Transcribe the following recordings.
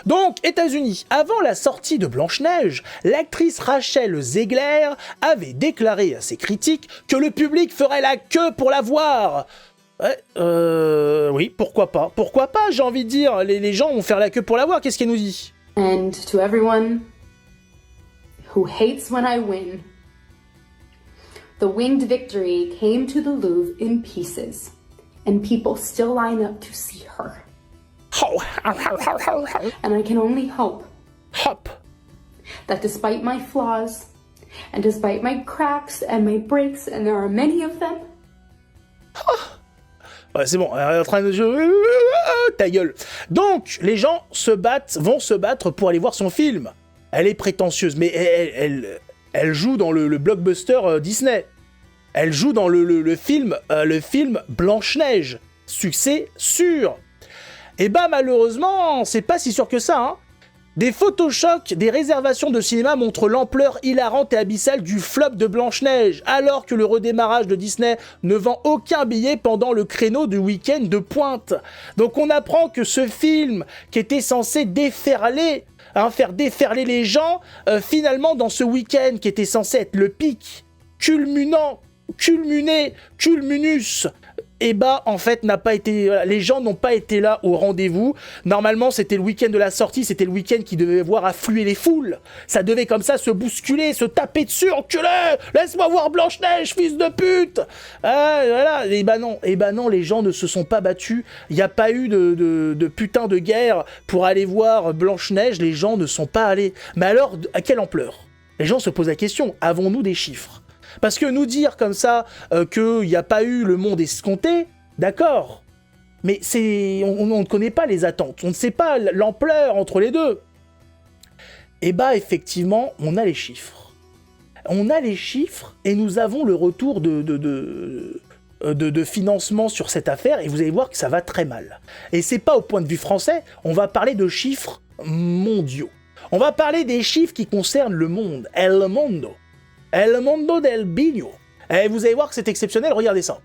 Donc, États-Unis, avant la sortie de Blanche-Neige, l'actrice Rachel Zegler avait déclaré à ses critiques que le public ferait la queue pour la voir. Oui, pourquoi pas. Pourquoi pas, j'ai envie de dire, les gens vont faire la queue pour la voir, qu'est-ce qu'elle nous dit? And to everyone who hates when I win, the winged victory came to the Louvre in pieces, and people still line up to see her. And I can only hope that despite my flaws, and despite my cracks and my breaks, and there are many of them, ouais, c'est bon, elle est en train de... Ta gueule. Donc, les gens vont se battre pour aller voir son film. Elle est prétentieuse, mais elle joue dans le blockbuster Disney. Elle joue dans le film Blanche-Neige. Succès sûr. Et bah malheureusement, c'est pas si sûr que ça, hein. Des photochocs des réservations de cinéma montrent l'ampleur hilarante et abyssale du flop de Blanche-Neige, alors que le redémarrage de Disney ne vend aucun billet pendant le créneau du week-end de pointe. Donc on apprend que ce film, qui était censé faire déferler les gens, finalement dans ce week-end qui était censé être le pic culminus, et bah en fait n'a pas été, voilà, les gens n'ont pas été là au rendez-vous. Normalement c'était le week-end de la sortie, c'était le week-end qui devait voir affluer les foules, ça devait comme ça se bousculer, se taper dessus, enculé, laisse-moi voir Blanche-Neige, fils de pute. Voilà, et bah non, les gens ne se sont pas battus, il n'y a pas eu de putain de guerre pour aller voir Blanche-Neige, les gens ne sont pas allés. Mais alors, à quelle ampleur? Les gens se posent la question, avons-nous des chiffres? Parce que nous dire comme ça qu'il n'y a pas eu le monde escompté, d'accord, mais on ne connaît pas les attentes, on ne sait pas l'ampleur entre les deux. Et bah effectivement, on a les chiffres. On a les chiffres et nous avons le retour de financement sur cette affaire et vous allez voir que ça va très mal. Et c'est pas au point de vue français, on va parler de chiffres mondiaux. On va parler des chiffres qui concernent le monde, El Mundo. El Mundo del Bigno. Et vous allez voir que c'est exceptionnel, regardez ça.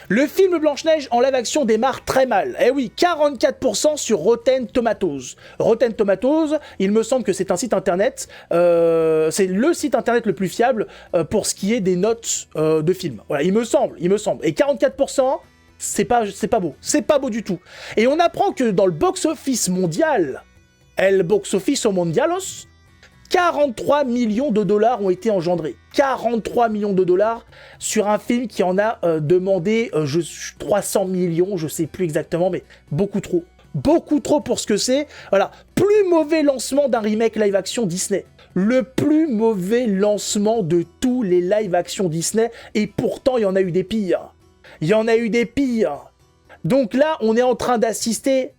Le film Blanche-Neige en live action démarre très mal. Eh oui, 44% sur Rotten Tomatoes. Rotten Tomatoes, il me semble que c'est un site internet, c'est le site internet le plus fiable pour ce qui est des notes de films. Voilà, il me semble. Et 44%, c'est pas beau. C'est pas beau du tout. Et on apprend que dans le box-office mondial, El Box Office Mondialos, 43 millions de dollars ont été engendrés. 43 millions de dollars sur un film qui en a demandé 300 millions, je sais plus exactement, mais beaucoup trop. Beaucoup trop pour ce que c'est. Voilà, plus mauvais lancement d'un remake live-action Disney. Le plus mauvais lancement de tous les live-action Disney, et pourtant il y en a eu des pires. Donc là, on est en train d'assister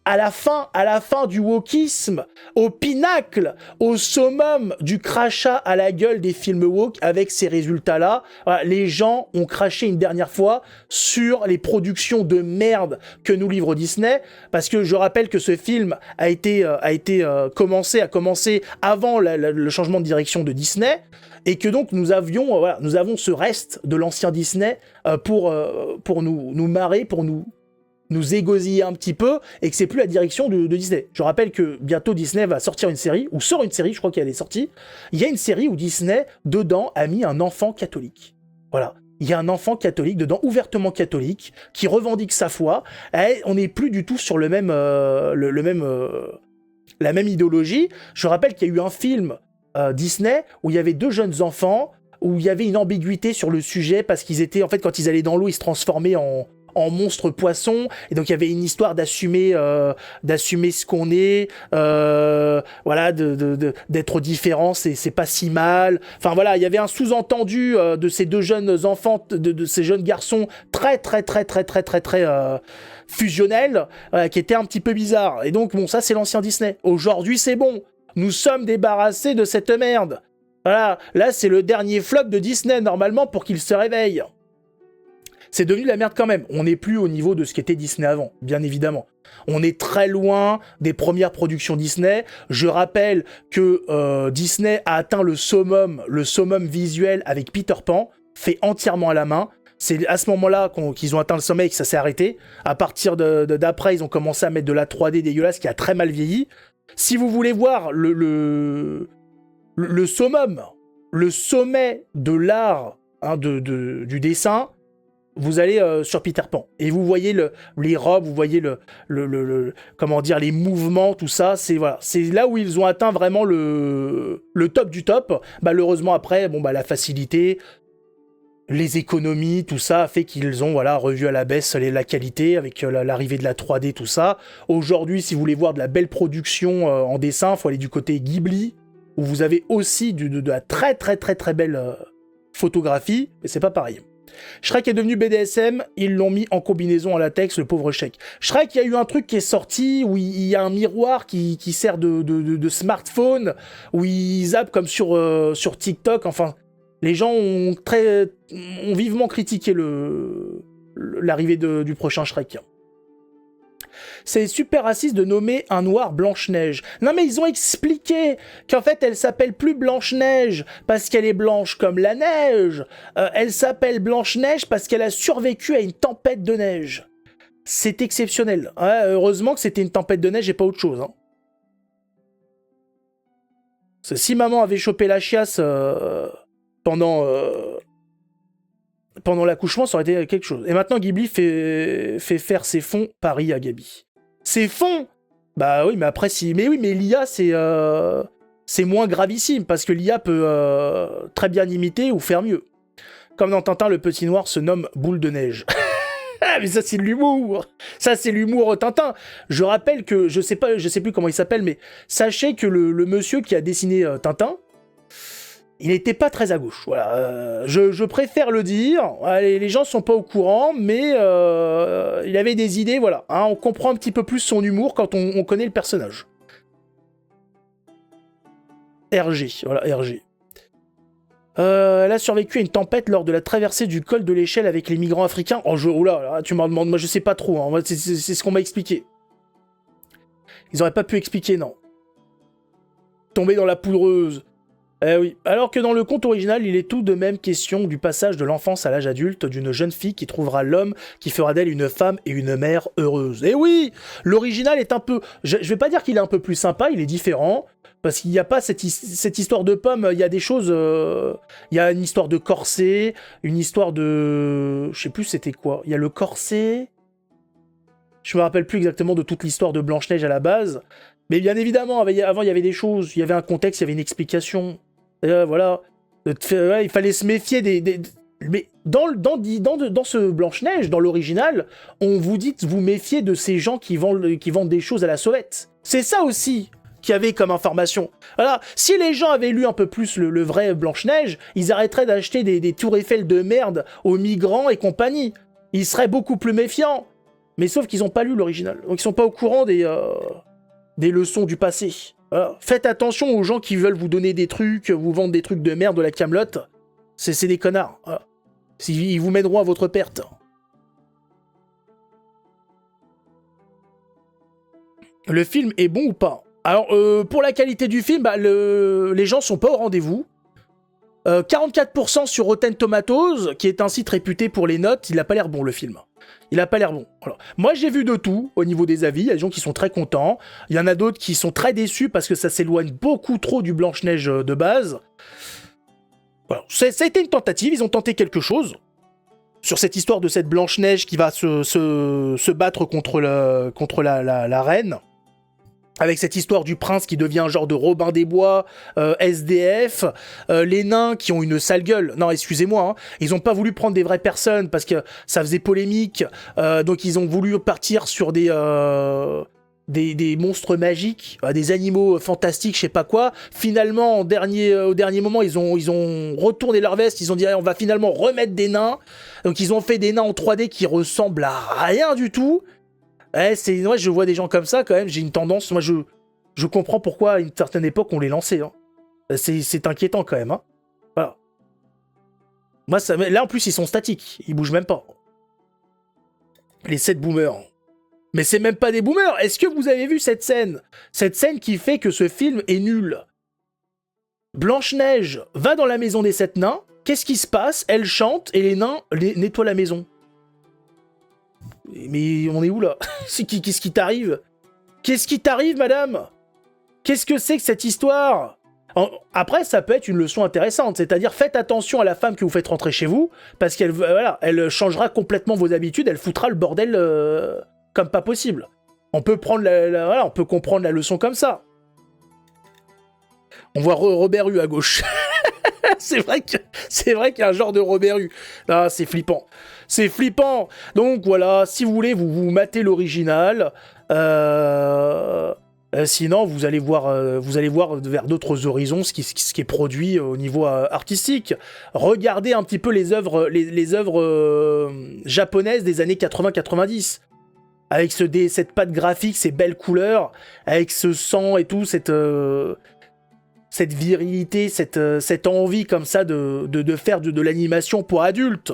à la fin du wokisme, au pinacle, au summum du crachat à la gueule des films woke avec ces résultats-là. Voilà, les gens ont craché une dernière fois sur les productions de merde que nous livre Disney, parce que je rappelle que ce film a commencé avant le changement de direction de Disney, et que donc nous avons ce reste de l'ancien Disney pour nous marrer, pour nous égosiller un petit peu, et que c'est plus la direction de Disney. Je rappelle que bientôt Disney va sortir une série, ou sort une série, je crois qu'elle est sortie. Il y a une série où Disney, dedans, a mis un enfant catholique. Voilà. Il y a un enfant catholique dedans, ouvertement catholique, qui revendique sa foi. Et on n'est plus du tout sur la même idéologie. Je rappelle qu'il y a eu un film Disney où il y avait deux jeunes enfants, où il y avait une ambiguïté sur le sujet, parce qu'ils étaient, en fait, quand ils allaient dans l'eau, ils se transformaient en monstre poisson, et donc il y avait une histoire d'assumer ce qu'on est, voilà, d'être différent, c'est pas si mal. Enfin voilà, il y avait un sous-entendu de ces deux jeunes enfants, de ces jeunes garçons très fusionnels, qui était un petit peu bizarre. Et donc bon, ça c'est l'ancien Disney. Aujourd'hui c'est bon, nous sommes débarrassés de cette merde. Voilà, là c'est le dernier flop de Disney normalement pour qu'il se réveille. C'est devenu la merde quand même. On n'est plus au niveau de ce qu'était Disney avant, bien évidemment. On est très loin des premières productions Disney. Je rappelle que Disney a atteint le summum visuel avec Peter Pan, fait entièrement à la main. C'est à ce moment-là qu'ils ont atteint le sommet et que ça s'est arrêté. À partir d'après, ils ont commencé à mettre de la 3D dégueulasse qui a très mal vieilli. Si vous voulez voir le summum, le sommet de l'art du dessin, vous allez sur Peter Pan. Et vous voyez les robes, vous voyez comment dire, les mouvements, tout ça. C'est là où ils ont atteint vraiment le top du top. Malheureusement, après, la facilité, les économies, tout ça a fait qu'ils ont revu à la baisse la qualité avec l'arrivée de la 3D, tout ça. Aujourd'hui, si vous voulez voir de la belle production en dessin, il faut aller du côté Ghibli, où vous avez aussi de la très très très très belle photographie, mais c'est pas pareil. Shrek est devenu BDSM, ils l'ont mis en combinaison en latex, le pauvre Shrek. Shrek, il y a eu un truc qui est sorti, où il y a un miroir qui sert de smartphone, où il zappe comme sur TikTok, enfin... Les gens ont vivement critiqué l'arrivée du prochain Shrek. C'est super raciste de nommer un noir Blanche-Neige. Non mais ils ont expliqué qu'en fait elle s'appelle plus Blanche-Neige parce qu'elle est blanche comme la neige. Elle s'appelle Blanche-Neige parce qu'elle a survécu à une tempête de neige. C'est exceptionnel. Ouais, heureusement que c'était une tempête de neige et pas autre chose. Hein. Si maman avait chopé la chiasse... pendant l'accouchement, ça aurait été quelque chose. Et maintenant, Ghibli fait faire ses fonds Paris à Gabi. Ses fonds ? Bah oui, mais après, mais l'IA, c'est moins gravissime, parce que l'IA peut très bien imiter ou faire mieux. Comme dans Tintin, le petit noir se nomme Boule de Neige. Ah, mais ça, c'est de l'humour. Ça, c'est l'humour Tintin. Je rappelle que, je sais plus comment il s'appelle, mais sachez que le monsieur qui a dessiné Tintin, il n'était pas très à gauche, voilà. Je préfère le dire. Les gens sont pas au courant, mais il avait des idées, voilà. Hein, on comprend un petit peu plus son humour quand on connaît le personnage. RG, voilà, RG. Elle a survécu à une tempête lors de la traversée du col de l'échelle avec les migrants africains. Oh là, tu m'en demandes, moi je sais pas trop. Hein. C'est ce qu'on m'a expliqué. Ils auraient pas pu expliquer, non. Tomber dans la poudreuse. Eh oui, alors que dans le conte original, il est tout de même question du passage de l'enfance à l'âge adulte d'une jeune fille qui trouvera l'homme qui fera d'elle une femme et une mère heureuse. Eh oui, l'original est un peu... Je vais pas dire qu'il est un peu plus sympa, il est différent, parce qu'il n'y a pas cette histoire de pomme, il y a des choses... Il y a une histoire de corset, une histoire de... Je sais plus c'était quoi. Il y a le corset... Je me rappelle plus exactement de toute l'histoire de Blanche-Neige à la base, mais bien évidemment, avant il y avait des choses, il y avait un contexte, il y avait une explication... voilà, il fallait se méfier mais dans ce Blanche-Neige, dans l'original, on vous dit de vous méfier de ces gens qui vendent des choses à la sauvette. C'est ça aussi qu'il y avait comme information. Voilà, si les gens avaient lu un peu plus le vrai Blanche-Neige, ils arrêteraient d'acheter des tours Eiffel de merde aux migrants et compagnie. Ils seraient beaucoup plus méfiants. Mais sauf qu'ils n'ont pas lu l'original, donc ils sont pas au courant des leçons du passé. Voilà. Faites attention aux gens qui veulent vous donner des trucs, vous vendre des trucs de merde de la camelote. C'est des connards. Voilà. Ils vous mèneront à votre perte. Le film est bon ou pas ? Alors, pour la qualité du film, les gens sont pas au rendez-vous. 44% sur Rotten Tomatoes, qui est un site réputé pour les notes, il a pas l'air bon le film. Il a pas l'air bon. Voilà. Moi, j'ai vu de tout au niveau des avis. Il y a des gens qui sont très contents. Il y en a d'autres qui sont très déçus parce que ça s'éloigne beaucoup trop du Blanche-Neige de base. Voilà. Ça a été une tentative. Ils ont tenté quelque chose sur cette histoire de cette Blanche-Neige qui va se battre contre la reine. Avec cette histoire du prince qui devient un genre de Robin des Bois, SDF, les nains qui ont une sale gueule. Non, excusez-moi, hein, ils ont pas voulu prendre des vraies personnes parce que ça faisait polémique, donc ils ont voulu partir sur des monstres magiques, des animaux fantastiques, je sais pas quoi. Finalement, au dernier moment, ils ont retourné leur veste, ils ont dit on va finalement remettre des nains. Donc ils ont fait des nains en 3D qui ressemblent à rien du tout. Moi, je vois des gens comme ça, quand même, j'ai une tendance, moi, je comprends pourquoi, à une certaine époque, on les lançait, hein. C'est inquiétant, quand même, hein. Voilà. Moi, là, en plus, ils sont statiques, ils bougent même pas. Les 7 boomers. Mais c'est même pas des boomers. Est-ce que vous avez vu cette scène ? Cette scène qui fait que ce film est nul. Blanche-Neige va dans la maison des 7 nains, Qu'est-ce qui se passe? Elle chante et les nains nettoient la maison. Mais on est où là? Qu'est-ce qui t'arrive? Qu'est-ce qui t'arrive, madame? Qu'est-ce que c'est que cette histoire? Après, ça peut être une leçon intéressante, c'est-à-dire faites attention à la femme que vous faites rentrer chez vous, parce qu'elle elle changera complètement vos habitudes, elle foutra le bordel comme pas possible. On peut prendre on peut comprendre la leçon comme ça. On voit Robert Hue à gauche. C'est vrai qu'il y a un genre de Robert Hue. Ah, c'est flippant. C'est flippant. Donc voilà, si vous voulez, vous matez l'original. Sinon, vous allez voir vers d'autres horizons ce qui est produit au niveau artistique. Regardez un petit peu les œuvres japonaises des années 80-90. Avec cette patte graphique, ces belles couleurs, avec ce sang et tout, cette virilité, cette envie comme ça de faire de l'animation pour adultes.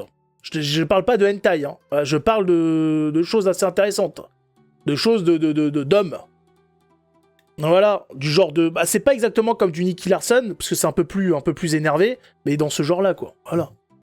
Je parle pas de hentai, hein. Je parle de choses assez intéressantes. De choses d'hommes. Voilà, du genre de... Bah, c'est pas exactement comme du Nicky Larson, parce que c'est un peu plus énervé, mais dans ce genre-là, quoi. Voilà.